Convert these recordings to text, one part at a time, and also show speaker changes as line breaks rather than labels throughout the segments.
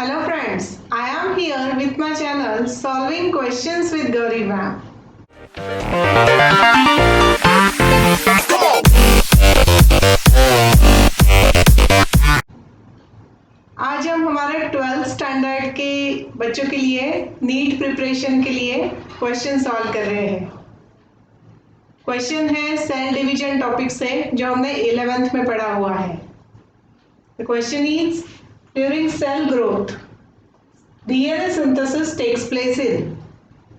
Hello friends, I am here with my channel Solving Questions with Gauri Ma'am. आज हम हमारे 12th standard के बच्चों के लिए नीट प्रिपरेशन के लिए क्वेश्चन सॉल्व कर रहे हैं। क्वेश्चन है सेल डिवीजन टॉपिक से जो हमने 11th में पढ़ा हुआ है। The question is during cell growth DNA synthesis takes place in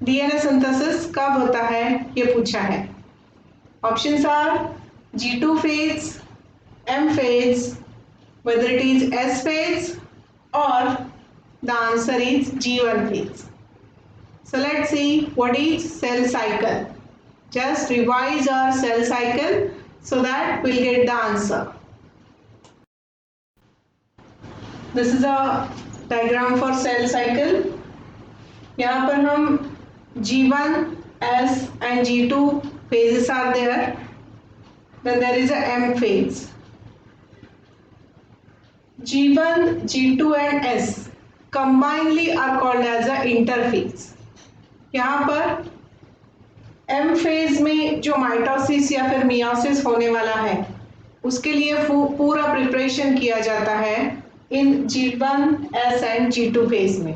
DNA synthesis कब होता है ये पूछा है। Options are G2 phase, M phase, whether it is S phase or the answer is G1 phase. So let's see what is cell cycle. Just revise our cell cycle so that we'll get the answer. This is a diagram for cell cycle. यहाँ पर हम G1, S and G2 phases are there. Then there is a M phase. G1, G2 and S combinedly are called as a interphase. यहाँ पर M phase में जो mitosis या फिर meiosis होने वाला है उसके लिए पूरा प्रिपरेशन किया जाता है in G1, S and G2 phase में.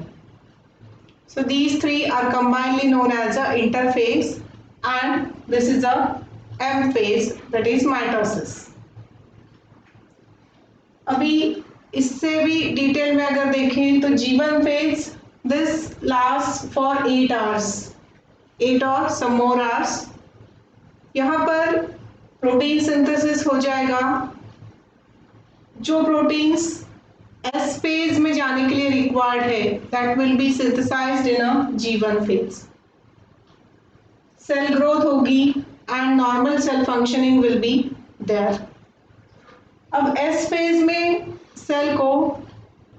So these three are combinedly known as a interphase and this is a M phase, that is mitosis. अभी इससे भी डिटेल में अगर देखें तो G1 phase this lasts for 8 hours, 8 or some more hours. यहाँ पर प्रोटीन सिंथेसिस हो जाएगा। जो प्रोटीन्स S phase में जाने के लिए रिक्वायर्ड है that will be synthesized in a G1 phase. Cell growth होगी and normal cell functioning will be there. अब S phase में सेल को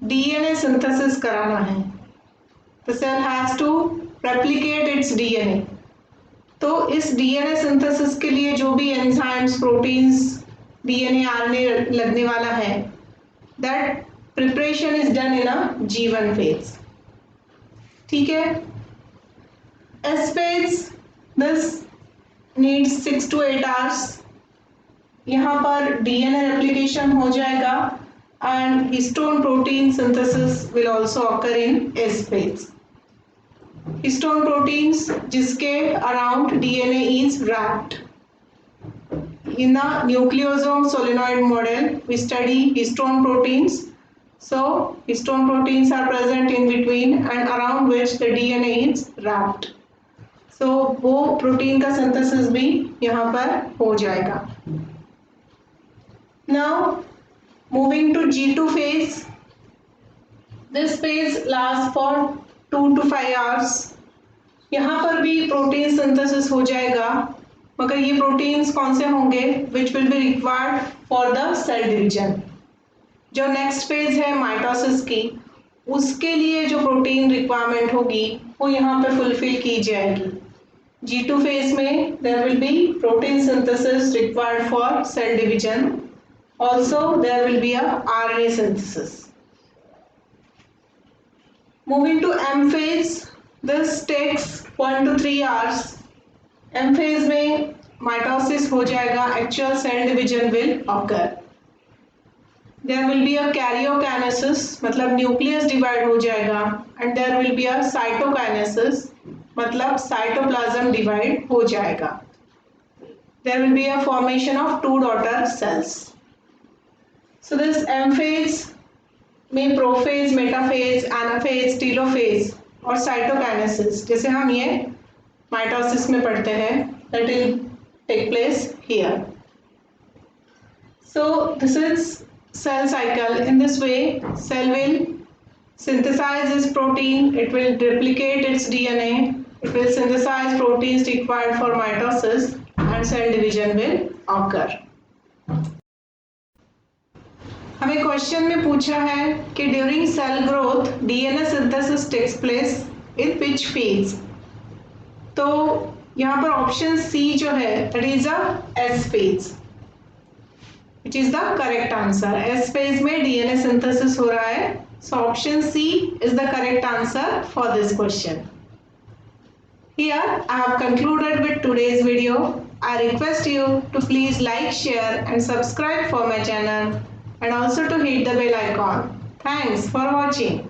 DNA synthesis कराना है. The cell has to replicate its DNA. तो इस DNA synthesis के लिए जो भी enzymes, proteins, DNA, RNA लगने वाला है that preparation is done in a G1 phase. ठीक है? S phase this needs 6 to 8 hours. यहाँ पर DNA replication हो जाएगा and histone protein synthesis will also occur in S phase. Histone proteins जिसके around DNA is wrapped. In the nucleosome solenoid model we study histone proteins. So histone proteins are present in between and around which the DNA is wrapped. So वो protein का synthesis भी यहाँ पर हो जाएगा. Now moving to G2 phase. This phase lasts for 2 to 5 hours. यहाँ पर भी प्रोटीन सिंथेसिस हो जाएगा मगर ये प्रोटीन्स कौन से होंगे which will be required for the cell division. जो नेक्स्ट फेज है माइटोसिस की उसके लिए जो प्रोटीन रिक्वायरमेंट होगी वो यहाँ पे फुलफिल की जाएगी. G2 फेज में there will be protein synthesis required for cell division. Also there will be a RNA synthesis. Moving to M phase, this takes 1 to 3 hours. M phase में mitosis हो जाएगा, actual cell division will occur. There will be a karyokinesis मतलब nucleus divide हो जाएगा and there will be a cytokinesis मतलब cytoplasm divide हो जाएगा. There will be a formation of 2 daughter cells. So this M phase में prophase, metaphase, anaphase, telophase और cytokinesis जैसे हम ये माइटोसिस में पढ़ते हैं that will take place here. So this is cell cycle. In this way cell will synthesize this protein, it will replicate its DNA, it will synthesize proteins required for mitosis and cell division will occur. हमें question में पूछा है कि during cell growth DNA synthesis takes place in which phase. तो यहाँ पर option C जो है that is a S phase. which is the correct answer. S phase में DNA synthesis हो रहा है. So option C is the correct answer for this question. Here I have concluded with today's video. I request you to please like, share and subscribe for my channel and also to hit the bell icon. Thanks for watching.